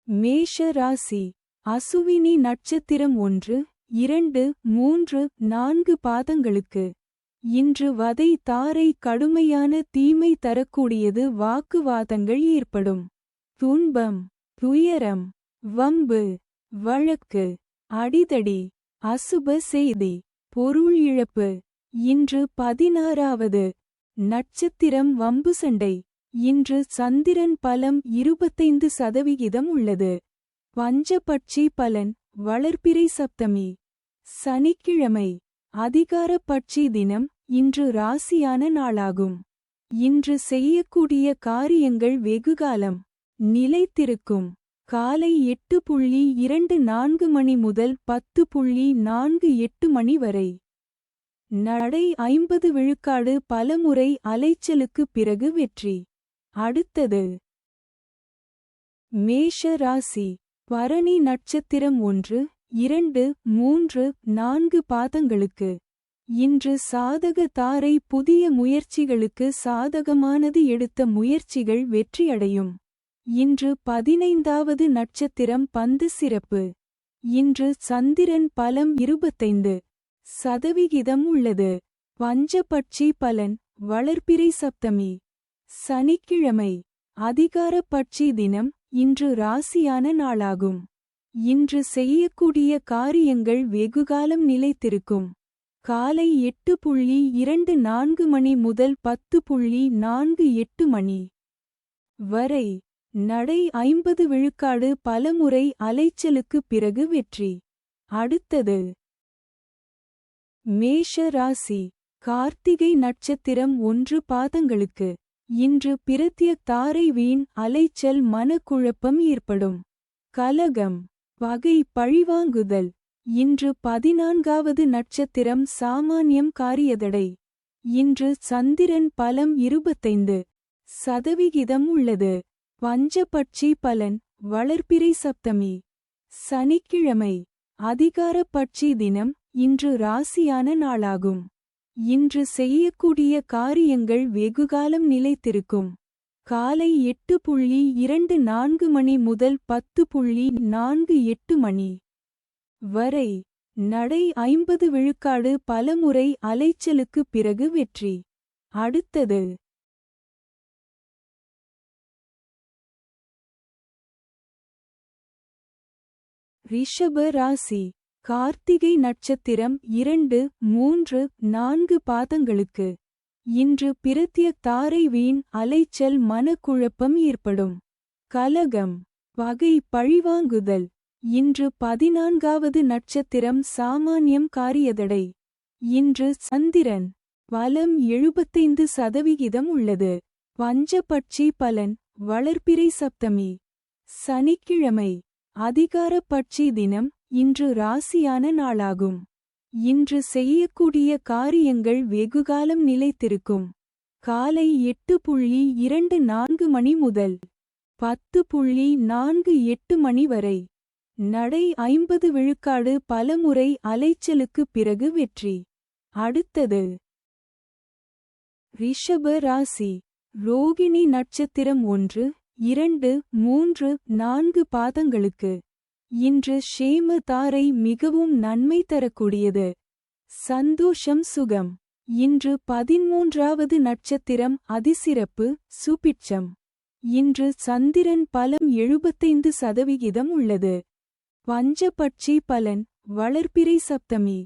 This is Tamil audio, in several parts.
மேஷ ராசி. அசுவினி நட்சத்திரம் 1, 2, 3, 4 பாதங்களுக்கு. இன்று வதை தாரை கடுமையான தீமை தரக்கூடியது. வாக்குவாதங்கள் ஏற்படும். துன்பம், துயரம், வம்பு, வழக்கு, அடிதடி, அசுப செய்தி, பொருள் இழப்பு. இன்று 16வது நட்சத்திரம் வம்பு சண்டை. இன்று சந்திரன் பலம் 25% உள்ளது. பஞ்சபட்சி பலன் வளர்பிறை சப்தமி. சனிக்கிழமை அதிகார பட்சி தினம். இன்று ராசியான நாளாகும். இன்று செய்யக்கூடிய காரியங்கள் வெகுகாலம் நிலைத்திருக்கும். காலை 8:24 மணி முதல் 10:48 மணி வரை. நடை 50 விழுக்காடு. பலமுறை அலைச்சலுக்கு பிறகு வெற்றி. அடுத்தது மேஷ ராசி. பரணி நட்சத்திரம் 1, 2, 3, 4 பாதங்களுக்கு. இன்று சாதக தாரை புதிய முயற்சிகளுக்கு சாதகமானது. எடுத்த முயற்சிகள் வெற்றியடையும். இன்று 15வது நட்சத்திரம் பந்து சிறப்பு. இன்று சந்திரன் பலம் 25% உள்ளது. பஞ்சபட்சி பலன் வளர்பிறை சப்தமி. சனிக்கிழமை அதிகார பட்சி தினம். இன்று ராசியான நாளாகும். இன்று செய்யக்கூடிய காரியங்கள் வெகுகாலம் நிலைத்திருக்கும். காலை 8:24 மணி முதல் 10:48 மணி வரை. நடை 50 விழுக்காடு. பலமுறை அலைச்சலுக்கு பிறகு வெற்றி. அடுத்தது மேஷ ராசி. கார்த்திகை நட்சத்திரம் 1 பாதங்களுக்கு. இன்று பிரத்ய தாரை வீண் அலைச்சல். மனக்குழப்பம் ஏற்படும். கலகம், பகை, பழிவாங்குதல். இன்று 14வது நட்சத்திரம் சாமானியம். காரியதடை. இன்று சந்திரன் பலம் 25% உள்ளது. பஞ்சபட்சி பலன் வளர்பிறை சப்தமி. சனிக்கிழமை அதிகார பட்சி தினம். இன்று ராசியான நாளாகும். இன்று செய்யக்கூடிய காரியங்கள் வெகுகாலம் நிலைத்திருக்கும். காலை 8:24 மணி முதல் 10:48 மணி வரை. நடை 50 விழுக்காடு. பலமுறை அலைச்சலுக்கு பிறகு வெற்றி. அடுத்தது ரிஷப ராசி. கார்த்திகை நட்சத்திரம் 2, 3, 4 பாதங்களுக்கு. இன்று பிரத்ய தாரை வீண் அலைச்சல். மனக்குழப்பம் ஏற்படும். கலகம், பகை, பழிவாங்குதல். இன்று 14வது நட்சத்திரம் சாமானியம். காரியதடை. இன்று சந்திரன் பலம் 75% உள்ளது. பஞ்சபட்சி பலன் வளர்பிறை சப்தமி. சனிக்கிழமை அதிகார பட்சி தினம். இன்று ராசியான நாளாகும். இன்று செய்யக்கூடிய காரியங்கள் வெகுகாலம் நிலைத்திருக்கும். காலை 8:24 மணி முதல் 10:48 மணி வரை. நடை 50 விழுக்காடு. பலமுறை அலைச்சலுக்கு பிறகு வெற்றி. அடுத்தது ரிஷப ராசி. ரோகிணி நட்சத்திரம் 1, 2, 3, 4 பாதங்களுக்கு. இன்று ஷேம தாரை மிகவும் நன்மை தரக்கூடியது. சந்தோஷம், சுகம். இன்று 13வது நட்சத்திரம் அதிசிறப்பு. சுபிட்சம். இன்று சந்திரன் பலம் 75% உள்ளது. பஞ்சபட்சி பலன் வளர்பிறை சப்தமி.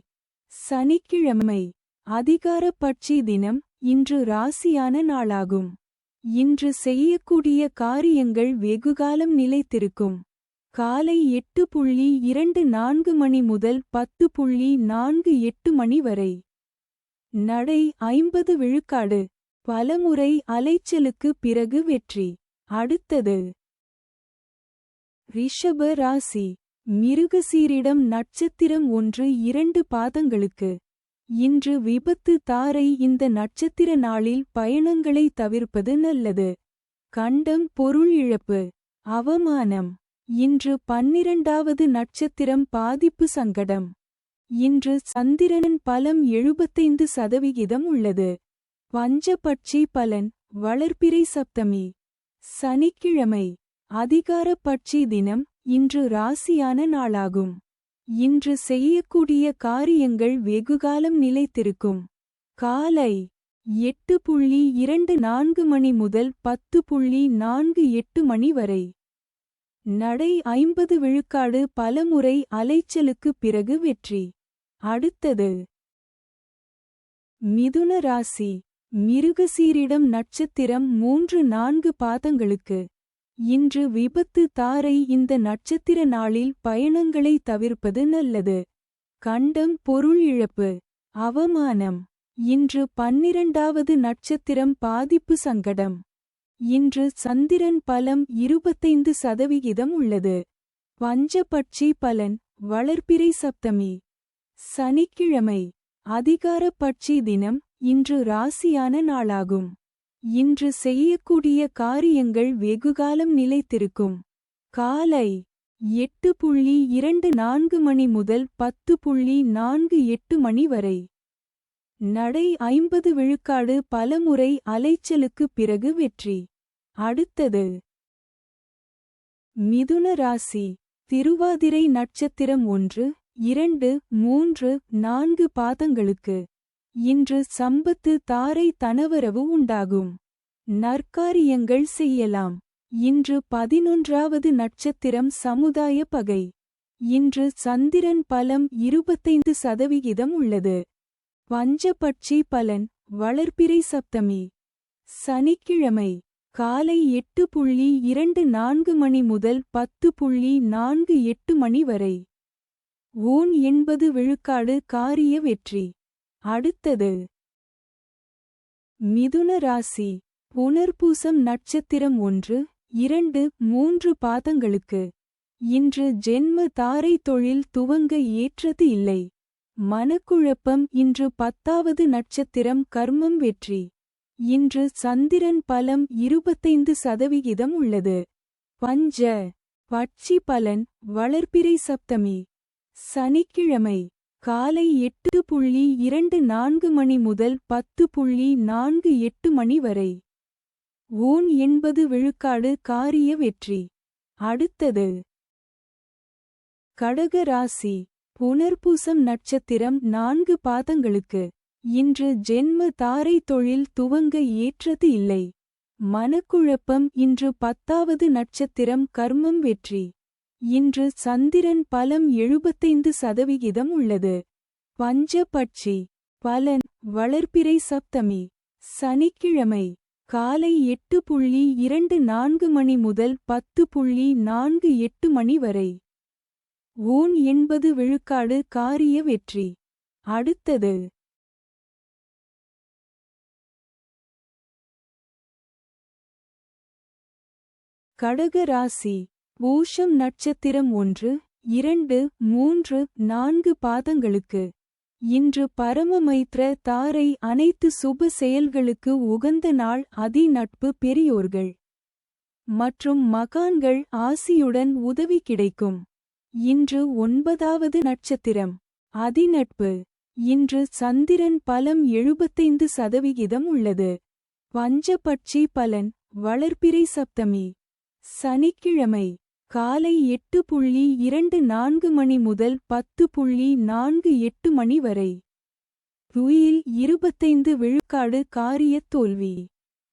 சனிக்கிழமை அதிகார பட்சி தினம். இன்று ராசியான நாளாகும். இன்று செய்யக்கூடிய காரியங்கள் வெகுகாலம் நிலைத்திருக்கும். காலை 8:24 மணி முதல் 10:48 மணி வரை. நடை 50 விழுக்காடு. பலமுறை அலைச்சலுக்கு பிறகு வெற்றி. அடுத்தது ரிஷப ராசி. மிருகசீரிடம் நட்சத்திரம் 1, 2 பாதங்களுக்கு. இன்று விபத்து தாரை. இந்த நட்சத்திர நாளில் பயணங்களை தவிர்ப்பது நல்லது. கண்டம், பொருள் இழப்பு, அவமானம். இன்று 12வது நட்சத்திரம் பாதிப்பு, சங்கடம். இன்று சந்திரன் பலம் 75% உள்ளது. பஞ்சபட்சி பலன் வளர்பிறை சப்தமி. சனிக்கிழமை அதிகார பட்சி தினம். இன்று ராசியான நாளாகும். இன்று செய்யக்கூடிய காரியங்கள் வெகுகாலம் நிலைத்திருக்கும். காலை 8:24 மணி முதல் 10:48 மணி வரை. நடை 50 விழுக்காடு பலமுறை அலைச்சலுக்குப் பிறகு வெற்றி. அடுத்தது மிதுன ராசி. மிருகசீரிடம் நட்சத்திரம் 3-4 பாதங்களுக்கு. இன்று விபத்து தாரை. இந்த நட்சத்திர நாளில் பயணங்களை தவிர்ப்பது நல்லது. கண்டம் பொருள் இழப்பு அவமானம். இன்று 12வது நட்சத்திரம் பாதிப்பு சங்கடம். இன்று சந்திரன் பலம் 25% உள்ளது. பஞ்சபட்சி பலன் வளர்பிறை சப்தமி. சனிக்கிழமை அதிகார பட்சி தினம். இன்று ராசியான நாளாகும். இன்று செய்யக்கூடிய காரியங்கள் வெகுகாலம் நிலைத்திருக்கும். காலை 8:24 மணி முதல் 10:48 மணி வரை. நடை 50 விழுக்காடு பலமுறை அலைச்சலுக்குப் பிறகு வெற்றி. அடுத்தது மிதுன ராசி. திருவாதிரை நட்சத்திரம் 1, 2, 3, 4 பாதங்களுக்கு. இன்று சம்பத்து தாரை தனவரவு உண்டாகும். நற்காரியங்கள் செய்யலாம். இன்று 11வது நட்சத்திரம் சமுதாய பகை. இன்று சந்திரன் பலம் 25% உள்ளது. பஞ்சபட்சி பலன் வளர்பிறை சப்தமி. சனிக்கிழமை காலை 8:24 மணி முதல் 10:48 மணி வரை. ஊன் 80 விழுக்காடு காரிய வெற்றி. அடுத்தது மிதுன ராசி. புனர்பூசம் நட்சத்திரம் 1, 2, 3 பாதங்களுக்கு. இன்று ஜென்ம தாரை தொழில் துவங்க ஏற்றது இல்லை. மனக்குழப்பம். இன்று 10வது நட்சத்திரம் கர்மம் வெற்றி. இன்று சந்திரன் பலம் 25% உள்ளது. பஞ்ச பட்சி பலன் வளர்பிறை சப்தமி. சனிக்கிழமை காலை 8:24 மணி முதல் 10:48 மணி வரை. ஊன் 80 விழுக்காடு காரிய வெற்றி. அடுத்தது கடக ராசி. புனர்பூசம் நட்சத்திரம் 4 பாதங்களுக்கு. இன்று ஜென்ம தாரை தொழில் துவங்க ஏற்றது இல்லை. மனக்குழப்பம். இன்று 10வது நட்சத்திரம் கர்மம் வெற்றி. இன்று சந்திரன் பலம் 75% உள்ளது. பஞ்சபட்சி பலன் வளர்பிறை சப்தமி. சனிக்கிழமை காலை 8:24 மணி முதல் 10:48 மணி வரை. ஊன் 80 விழுக்காடு காரிய வெற்றி. அடுத்தது கடக ராசி. பூஷம் நட்சத்திரம் 1, 2, 3, 4 பாதங்களுக்கு. இன்று பரமமைத்ர தாரை. அனைத்து சுப செயல்களுக்கு உகந்த நாள். அதி நட்பு பெரியோர்கள் மற்றும் மகான்கள் ஆசியுடன் உதவி கிடைக்கும். இன்று 9வது நட்சத்திரம் அதிநட்பு. இன்று சந்திரன் பலம் 75% உள்ளது. பஞ்சபட்சி பலன் வளர்பிறை சப்தமி. சனிக்கிழமை காலை 8:24 மணி முதல் 10:48 மணி வரை. துயில் 25 விழுக்காடு காரிய தோல்வி.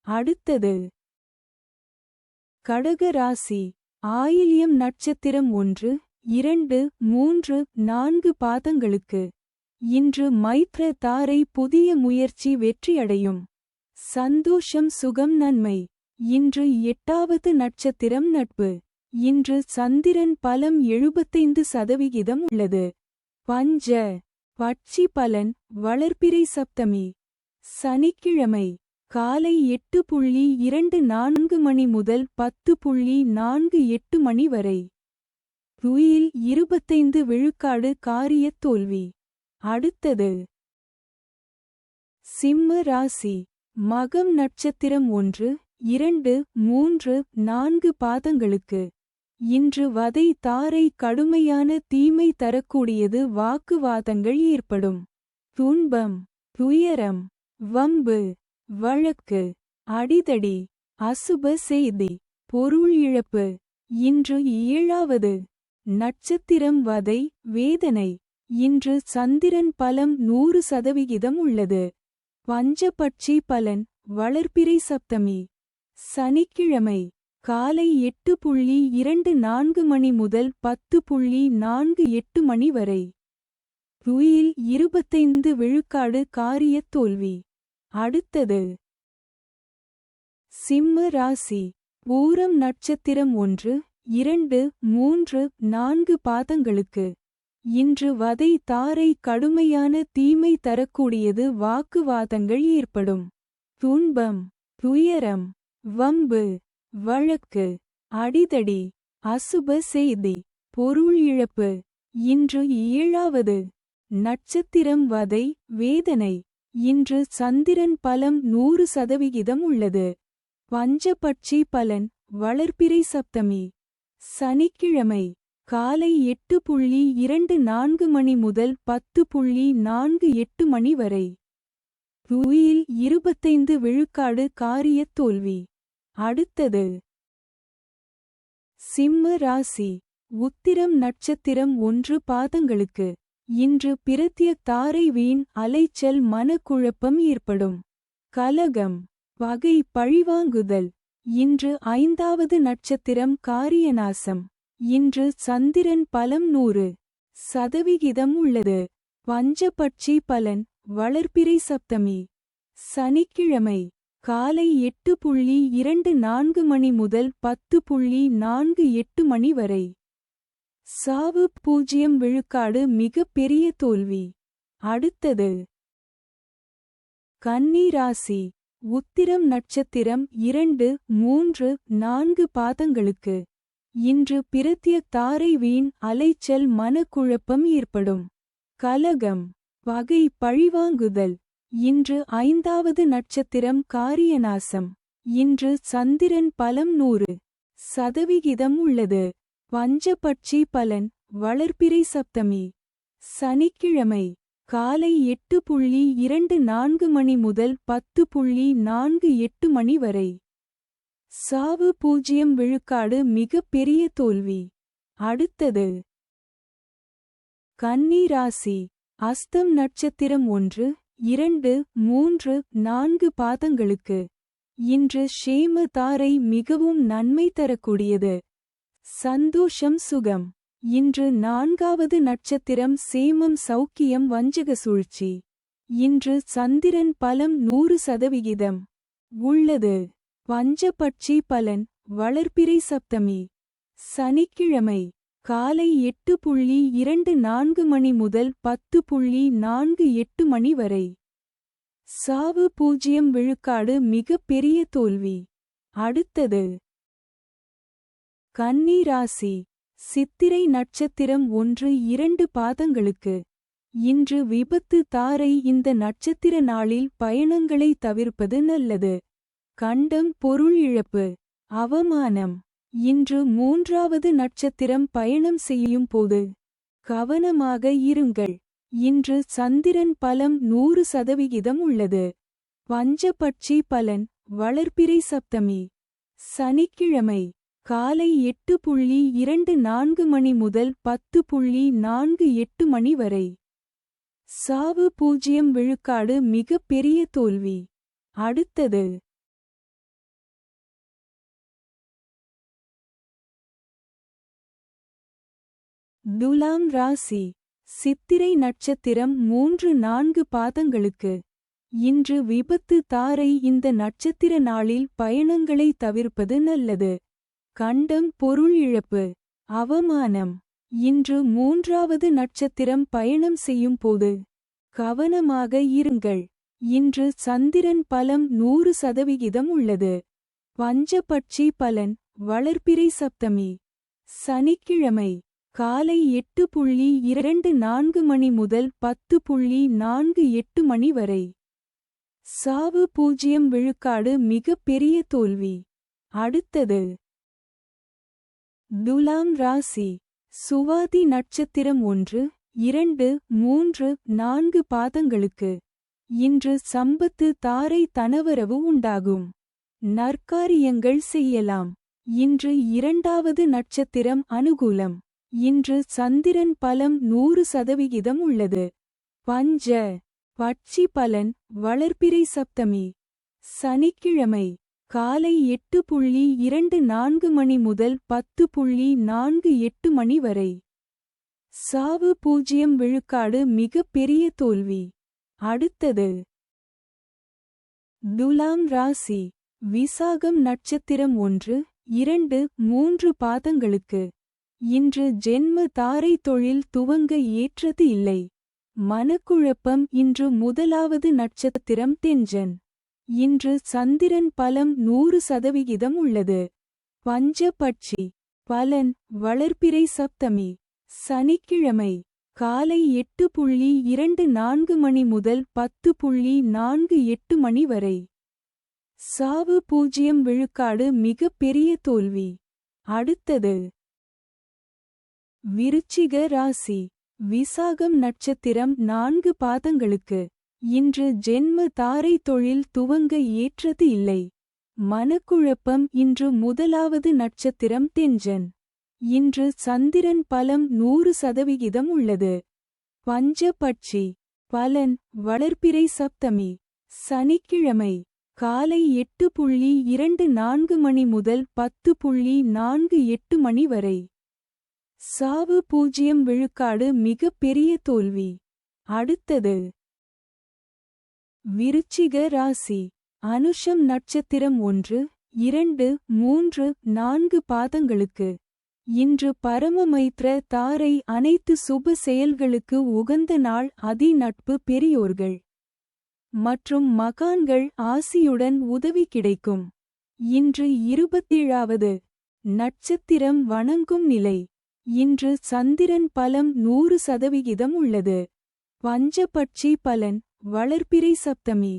அடுத்தது கடக ராசி. ஆயில்யம் நட்சத்திரம் 1, 2, 3, 4 பாதங்களுக்கு. இன்று மைத்ர தாரை. புதிய முயற்சி வெற்றியடையும். சந்தோஷம் சுகம் நன்மை. இன்று 8வது நட்சத்திரம் நட்பு. இன்று சந்திரன் பலம் 75% உள்ளது. பஞ்ச பட்சி பலன் வளர்பிறை சப்தமி. சனிக்கிழமை காலை 8:24 மணி முதல் 10:48 மணி வரை. துயில் 25 விழுக்காடு காரிய தோல்வி. அடுத்தது சிம்ம ராசி. மகம் நட்சத்திரம் 1, 2, 3, 4 பாதங்களுக்கு. இன்று வதை தாரை. கடுமையான தீமை தரக்கூடியது. வாக்குவாதங்கள் ஏற்படும். துன்பம் துயரம் வம்பு வழக்கு அடிதடி அசுப செய்தி பொருள் இழப்பு. இன்று 7வது நட்சத்திரம் வதை வேதனை. இன்று சந்திரன் பலம் 100% உள்ளது. பஞ்சபட்சி பலன் வளர்பிறை சப்தமி. சனிக்கிழமை காலை 8:24 மணி முதல் 10:48 மணி வரை. துயில் 25 விழுக்காடு காரியத் தோல்வி. அடுத்தது சிம்ம ராசி. பூரம் நட்சத்திரம் 1, 2, 3, 4 பாதங்களுக்கு. இன்று வதை தாரை கடுமையான தீமை தரக்கூடியது. வாக்குவாதங்கள் ஏற்படும். துன்பம், துயரம், வம்பு, வழக்கு, அடிதடி, அசுப செய்தி, பொருள் இழப்பு. இன்று 7வது நட்சத்திரம் வதை வேதனை. இன்று சந்திரன் பலம் 100% உள்ளது. பஞ்சபட்சி பலன் வளர்பிறை சப்தமி. சனிக்கிழமை காலை 8:24 மணி முதல் 10:48 மணி வரை. துயில் 25 விழுக்காடு காரியத் தோல்வி. அடுத்தது சிம்ம ராசி. உத்திரம் நட்சத்திரம் 1 பாதங்களுக்கு. இன்று பிரத்யக் தாரை வீண் அலைச்சல் மனக்குழப்பம் ஏற்படும். கலகம், பகை, பழிவாங்குதல். இன்று 5வது நட்சத்திரம் காரியநாசம். இன்று சந்திரன் பலம் 100% உள்ளது. பஞ்சபட்சி பலன் வளர்பிறை சப்தமி. சனிக்கிழமை காலை 8:24 மணி முதல் 10:48 மணி வரை. சாவு 0 விழுக்காடு மிக பெரிய தோல்வி. அடுத்தது கன்னி ராசி. உத்திரம் நட்சத்திரம் 2, 3, 4 பாதங்களுக்கு. இன்று பிரத்யக் தாரை வீண் அலைச்சல் மனக்குழப்பம் ஏற்படும். கலகம், பகை, பழிவாங்குதல். இன்று 5வது நட்சத்திரம் காரியநாசம். இன்று சந்திரன் பலம் 100% உள்ளது. பஞ்சபட்சி பலன் வளர்பிறை சப்தமி. சனிக்கிழமை காலை 8:24 மணி முதல் 10:48 மணி வரை. சாவு 0 விழுக்காடு மிக பெரிய தோல்வி. அடுத்தது கன்னி ராசி. அஸ்தம் நட்சத்திரம் 1, 2, 3, 4 பாதங்களுக்கு. இன்று ஷேம தாரை மிகவும் நன்மை தரக்கூடியது. சந்தோஷம், சுகம். இன்று 4வது நட்சத்திரம் சேமம், சௌக்கியம், வஞ்சக சூழ்ச்சி. இன்று சந்திரன் பலம் 100% உள்ளது. பஞ்சபட்சி பலன் வளர்பிறை சப்தமி. சனிக்கிழமை காலை 8:24 மணி முதல் 10:48 மணி வரை. சாவு 0 விழுக்காடு மிக பெரிய தோல்வி. அடுத்தது கன்னி ராசி. சித்திரை நட்சத்திரம் 1, 2 பாதங்களுக்கு. இன்று விபத்து தாரை. இந்த நட்சத்திர நாளில் பயணங்களை தவிர்ப்பது நல்லது. கண்டம், பொருள் இழப்பு, அவமானம். இன்று 3வது நட்சத்திரம் பயணம் செய்யும் போது கவனமாக இருங்கள். இன்று சந்திரன் பலம் 100% உள்ளது. பஞ்சபட்சி பலன் வளர்பிறை சப்தமி. சனிக்கிழமை காலை 8:24 மணி முதல் 10:48 மணி வரை. சாவு 0 விழுக்காடு மிக பெரிய தோல்வி. அடுத்தது துலாம் ராசி. சித்திரை நட்சத்திரம் 3, 4 பாதங்களுக்கு. இன்று விபத்து தாரை. இந்த நட்சத்திர நாளில் பயணங்களை தவிர்ப்பது நல்லது. கண்டம், பொருள் இழப்பு, அவமானம். இன்று 3வது நட்சத்திரம் பயணம் செய்யும் போது கவனமாக இருங்கள். இன்று சந்திரன் பலம் 100% உள்ளது. பஞ்சபட்சி பலன் வளர்பிறை சப்தமி. சனிக்கிழமை காலை 8:24 மணி முதல் 10:48 மணி வரை. சாவு 0 விழுக்காடு மிக பெரிய தோல்வி. அடுத்தது துலாம் ராசி. சுவாதி நட்சத்திரம் 1, 2, 3, 4 பாதங்களுக்கு. இன்று சம்பத்து தாரை. தனவரவு உண்டாகும். நற்காரியங்கள் செய்யலாம். இன்று இரண்டாவது நட்சத்திரம் அனுகூலம். இன்று சந்திரன் பலம் 100% உள்ளது. பஞ்ச பட்சி பலன் வளர்பிறை சப்தமி. சனிக்கிழமை காலை 8:24 மணி முதல் 10:48 மணி வரை. சாவு 0 விழுக்காடு மிக பெரிய தோல்வி. அடுத்தது துலாம் ராசி. விசாகம் நட்சத்திரம் 1, 2, 3 பாதங்களுக்கு. இன்று ஜென்ம தாரை தொழில் துவங்க ஏற்றது இல்லை. மனக்குழப்பம். இன்று முதலாவது நட்சத்திரம் தெஞ்சன். இன்று சந்திரன் பலம் 100% உள்ளது. பஞ்ச பட்சி பலன் வளர்பிறை சப்தமி. சனிக்கிழமை காலை 8:24 மணி முதல் 10:48 மணி வரை. சாவு 0 விழுக்காடு மிக பெரிய தோல்வி. அடுத்தது விருச்சிக ராசி. விசாகம் நட்சத்திரம் 4 பாதங்களுக்கு. இன்று ஜென்ம தாரை தொழில் துவங்க ஏற்றது இல்லை. மனக்குழப்பம். இன்று முதலாவது நட்சத்திரம் தெஞ்சன். இன்று சந்திரன் பலம் 100% உள்ளது. பஞ்ச பட்சி பலன் வளர்பிறை சப்தமி. சனிக்கிழமை காலை 8:24 மணி முதல் 10:48 மணி வரை. சாவு 0 விழுக்காடு மிக பெரிய தோல்வி. அடுத்தது விருச்சிக ராசி. அனுஷம் நட்சத்திரம் 1, 2, 3, 4 பாதங்களுக்கு. இன்று பரமமைத்ர தாரை அனைத்து சுப செயல்களுக்கு உகந்த நாள். அதி நட்பு பெரியோர்கள் மற்றும் மகான்கள் ஆசியுடன் உதவி கிடைக்கும். இன்று 27வது நட்சத்திரம் வணங்கும் நிலை. இன்று சந்திரன் பலம் 100% உள்ளது. பஞ்சபட்சி பலன் வளர்பிறை சப்தமி.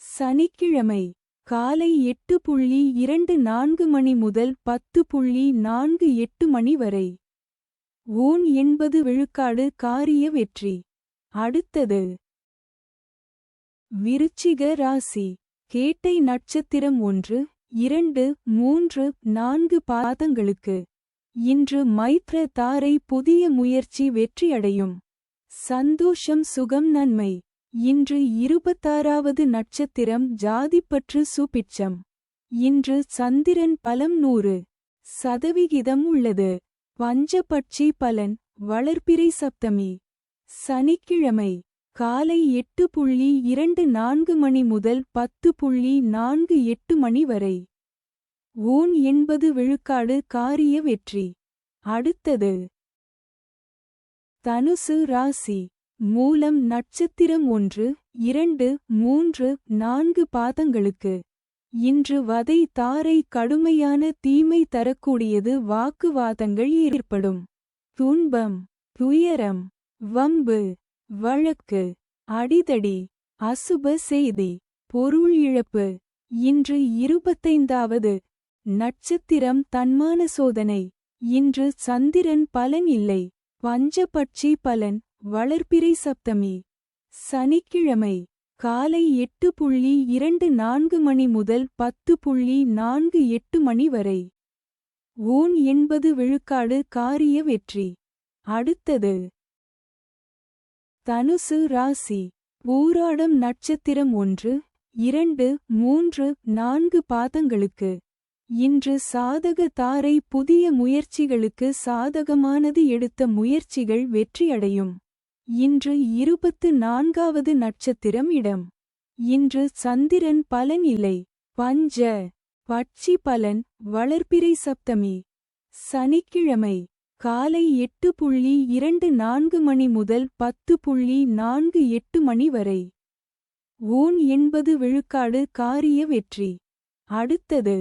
சனிக்கிழமை காலை 8:24 மணி முதல் 10:48 மணி வரை. ஊன் 80 விழுக்காடு காரிய வெற்றி. அடுத்தது விருச்சிக ராசி. கேட்டை நட்சத்திரம் 1, 2, 3, 4 பாதங்களுக்கு. இன்று மைத்ர தாரை புதிய முயற்சி வெற்றியடையும். சந்தோஷம் சுகம் நன்மை. இன்று 26வது நட்சத்திரம் ஜாதிப்பற்று சுபிட்சம். இன்று சந்திரன் பலம் 100% உள்ளது. பஞ்சபட்சி பலன் வளர்பிறை சப்தமி. சனிக்கிழமை காலை 8:24 மணி முதல் 10:48 மணி வரை. ஊன் 80 விழுக்காடு காரிய வெற்றி. அடுத்தது தனுசு ராசி. மூலம் நட்சத்திரம் 1, 2, 3, 4 பாதங்களுக்கு. இன்று வதை தாரை கடுமையான தீமை தரக்கூடியது. வாக்குவாதங்கள் ஏற்படும். துன்பம் துயரம் வம்பு வழக்கு அடிதடி அசுப செய்தி பொருள் இழப்பு. இன்று 25வது நட்சத்திரம் தன்மான சோதனை. இன்று சந்திரன் பலன் இல்லை. பஞ்சபட்சி பலன் வளர்பிறை சப்தமி. சனிக்கிழமை காலை 8:24 மணி முதல் 10:48 மணி வரை. ஊன் 80 விழுக்காடு காரிய வெற்றி. அடுத்தது தனுசு ராசி. பூராடம் நட்சத்திரம் 1, 2, 3, 4 பாதங்களுக்கு. இன்று சாதக தாரை புதிய முயற்சிகளுக்கு சாதகமானது. எடுத்த முயற்சிகள் வெற்றியடையும். இன்று 24வது நட்சத்திரம் இடம். இன்று சந்திரன் பலன் இல்லை. பஞ்ச பட்சி பலன் வளர்பிறை சப்தமி. சனிக்கிழமை காலை 8:24 மணி முதல் 10:48 மணி வரை. ஊன் 80 விழுக்காடு காரிய வெற்றி. அடுத்தது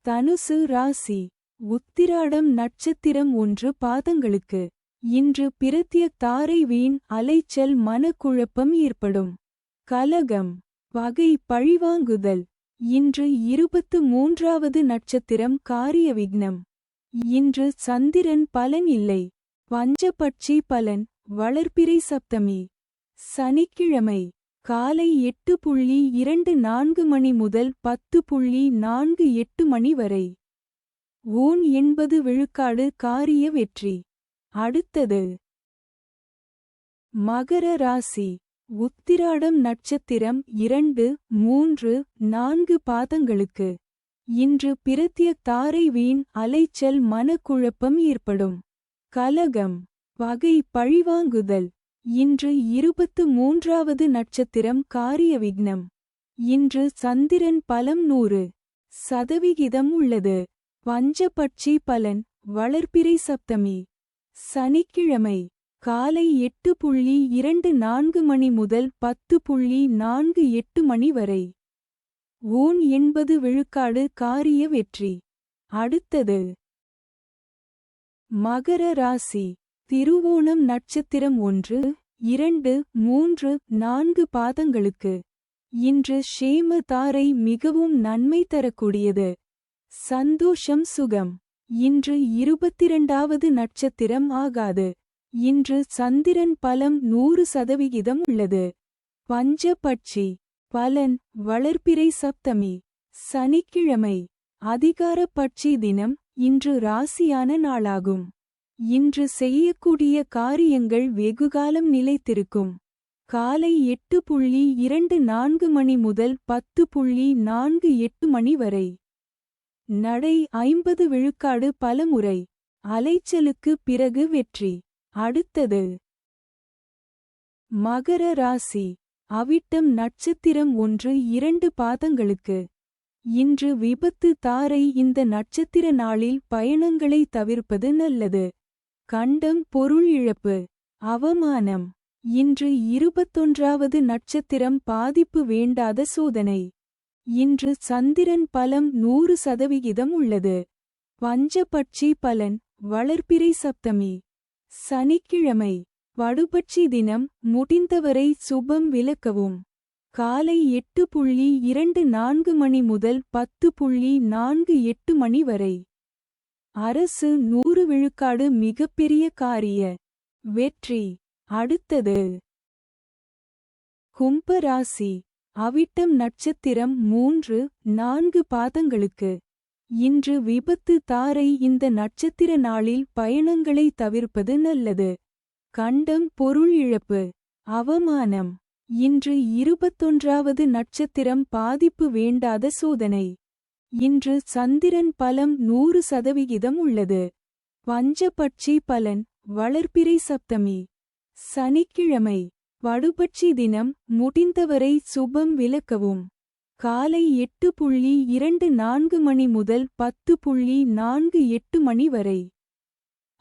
தனுசு ராசி. உத்திராடம் நட்சத்திரம் 1 பாதங்களுக்கு. இன்று பிரத்ய தாரை வீண் அலைச்சல் மனக்குழப்பம் ஏற்படும். கலகம் பகை பழிவாங்குதல். இன்று 23வது நட்சத்திரம் காரிய விக்னம். இன்று சந்திரன் பலன் இல்லை. பஞ்சபட்சி பலன் வளர்பிறை சப்தமி. சனிக்கிழமை காலை 8:24 மணி முதல் 10:48 மணி வரை. ஊன் 80 விழுக்காடு காரிய வெற்றி. அடுத்தது மகர ராசி. உத்திராடம் நட்சத்திரம் 2, 3, 4 பாதங்களுக்கு. இன்று பிரத்யக் தாரை வீண் அலைச்சல் மனக்குழப்பம் ஏற்படும். கலகம். பகை பழிவாங்குதல். இன்று 23வது நட்சத்திரம் காரிய விக்னம். இன்று சந்திரன் பலம் 100% உள்ளது. பஞ்சபட்சி பலன். வளர்பிறை சப்தமி. சனிக்கிழமை. காலை 8:24 மணி முதல் 10:48 மணி வரை. ஊன் 80 விழுக்காடு காரிய வெற்றி. அடுத்தது மகர ராசி. திருவோணம் நட்சத்திரம் 1, 2, 3, 4 பாதங்களுக்கு. இன்று ஷேம தாரை மிகவும் நன்மை தரக்கூடியது. சந்தோஷம் சுகம். இன்று 22வது நட்சத்திரம் ஆகாது. இன்று சந்திரன் பலம் 100% உள்ளது. பஞ்சபட்சி பலன். வளர்பிறை சப்தமி. சனிக்கிழமை. அதிகார பட்சி தினம். இன்று ராசியான நாளாகும். இன்று செய்யக்கூடிய காரியங்கள் வெகுகாலம் நிலைத்திருக்கும். காலை 8:24 மணி முதல் 10:48 மணி வரை. நடை 50 விழுக்காடு பலமுறை. அலைச்சலுக்கு பிறகு வெற்றி. அடுத்தது மகர ராசி. அவிட்டம் நட்சத்திரம் 1, 2 பாதங்களுக்கு. இன்று விபத்து தாரை. இந்த நட்சத்திர நாளில் பயணங்களை தவிர்ப்பது நல்லது. கண்டம் பொருள் இழப்பு. அவமானம். இன்று 21வது நட்சத்திரம் பாதிப்பு வேண்டாத சோதனை. இன்று சந்திரன் பலம் 100% உள்ளது. பஞ்சபட்சி பலன். வளர்பிறை சப்தமி. சனிக்கிழமை. வடுபட்சி தினம். முடிந்தவரை சுபம் விலக்கவும். காலை 8:24 மணி முதல் 10:48 மணி வரை. அரசு 100 விழுக்காடு மிகப்பெரிய காரிய வெற்றி. அடுத்தது கும்ப ராசி. அவிட்டம் நட்சத்திரம் 3, 4 பாதங்களுக்கு. இன்று விபத்து தாரை. இந்த நட்சத்திர நாளில் பயணங்களை தவிர்ப்பது நல்லது. கண்டம் பொருள் இழப்பு. அவமானம். இன்று 21வது நட்சத்திரம் பாதிப்பு வேண்டாத சோதனை. இன்று சந்திரன் பலம் 100% உள்ளது. பஞ்சபட்சி பலன். வளர்பிறை சப்தமி. சனிக்கிழமை. வடுபட்சி தினம். முடிந்தவரை சுபம் விலக்கவும். காலை 8:24 மணி முதல் 10:48 மணி வரை.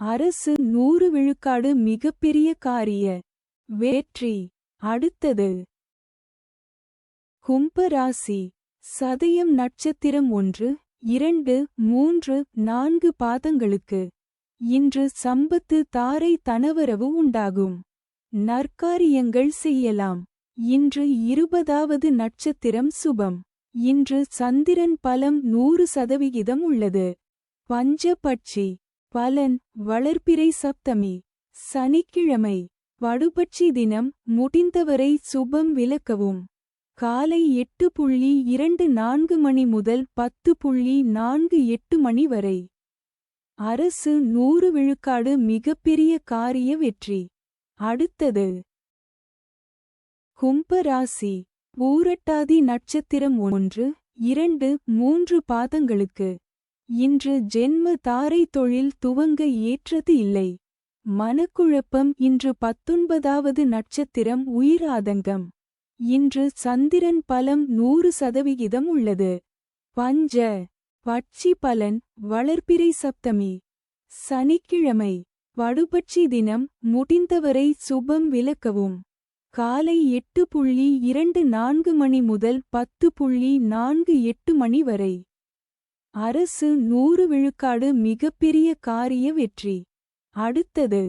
அரசு 100 விழுக்காடு மிகப்பெரிய காரிய வெற்றி. அடுத்தது கும்ப ராசி. சதயம் நட்சத்திரம் 1, 2, 3, 4 பாதங்களுக்கு. இன்று சம்பத்து தாரை தனவரவு உண்டாகும். நற்காரியங்கள் செய்யலாம். இன்று 20வது நட்சத்திரம் சுபம். இன்று சந்திரன் பலம் 100% உள்ளது. பஞ்சபட்சி பலன். வளர்பிறை சப்தமி. சனிக்கிழமை. வடுபட்சி தினம். முடிந்தவரை சுபம் விலக்கவும். காலை 8:24 மணி முதல் 10:48 மணி வரை. அரசு 100 விழுக்காடு மிகப்பெரிய காரிய வெற்றி. அடுத்தது கும்ப ராசி. பூரட்டாதி நட்சத்திரம் 1, 2, 3 பாதங்களுக்கு. இன்று ஜென்ம தாரை தொழில் துவங்க ஏற்றது இல்லை. மனக்குழப்பம். இன்று 19வது நட்சத்திரம் உயிர் ஆதங்கம். இன்று சந்திரன் பலம் 100% உள்ளது. பஞ்ச பட்சி பலன். வளர்பிறை சப்தமி. சனிக்கிழமை. வடுபட்சி தினம். முடிந்தவரை சுபம் விலக்கவும். காலை 8:24 மணி முதல் 10:48 மணி வரை. அரசு 100 விழுக்காடு மிகப்பெரிய காரிய வெற்றி. அடுத்தது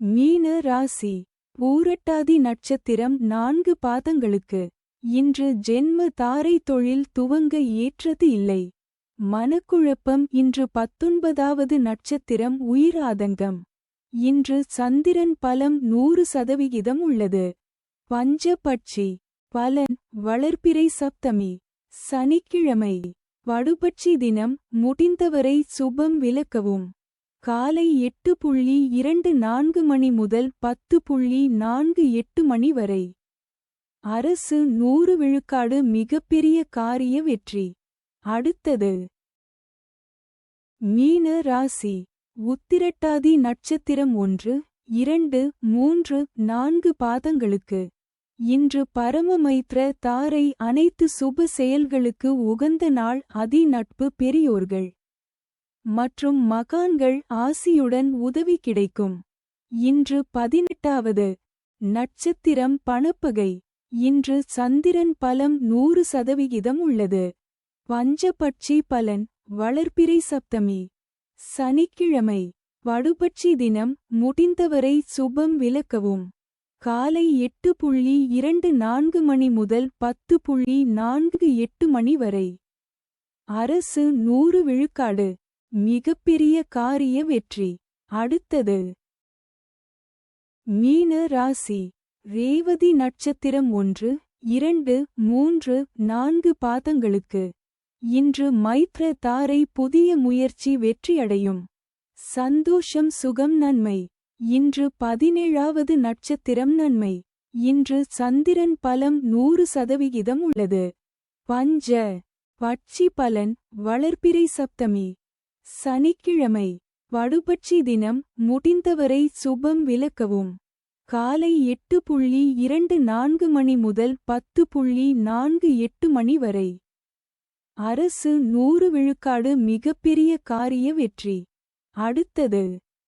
மீன ராசி. பூரட்டாதி நட்சத்திரம் 4 பாதங்களுக்கு. இன்று ஜென்ம தாரை தொழில் துவங்க ஏற்றது இல்லை. மனக்குழப்பம். இன்று 19வது நட்சத்திரம் உயிர் ஆதங்கம். இன்று சந்திரன் பலம் 100% உள்ளது. பஞ்சபட்சி பலன் வளர்பிறை சப்தமி சனிக்கிழமை. வடுபட்சி தினம் முடிந்தவரை சுபம் விலக்கவும். காலை 8:24 மணி முதல் 10:48 மணி வரை. அரசு 100 விழுக்காடு மிகப்பெரிய காரிய வெற்றி. அடுத்தது மீன ராசி. உத்திரட்டாதி நட்சத்திரம் 1, 2, 3, 4 பாதங்களுக்கு. இன்று பரமமைத்ர தாரை அனைத்து சுப செயல்களுக்கு உகந்த நாள். அதி நட்பு பெரியோர்கள் மற்றும் மகான்கள் ஆசியுடன் உதவி கிடைக்கும். இன்று 18வது நட்சத்திரம் பணப்பகை. இன்று சந்திரன் பலம் 100% உள்ளது. பஞ்சபட்சி பலன் வளர்பிறை சப்தமி சனிக்கிழமை. வடுபட்சி தினம் முடிந்தவரை சுபம் விலக்கவும். காலை 8:24 மணி முதல் 10:48 மணி வரை. அரசு 100 விழுக்காடு மிகப்பெரிய காரிய வெற்றி. அடுத்தது மீன ராசி. ரேவதி நட்சத்திரம் 1, 2, 3, 4 பாதங்களுக்கு. இன்று மைத்ர தாரை புதிய முயற்சி வெற்றியடையும். சந்தோஷம் சுகம் நன்மை. இன்று 17வது நட்சத்திரம் நன்மை. இன்று சந்திரன் பலம் 100% உள்ளது. பஞ்ச பட்சி பலன் வளர்பிறை சப்தமி சனிக்கிழமை. வடுபட்சி தினம் முடிந்தவரை சுபம் விலக்கவும். காலை 8:24 மணி முதல் 10:48 மணி வரை. அரசு 100 விழுக்காடு மிகப்பெரிய காரிய வெற்றி. அடுத்தது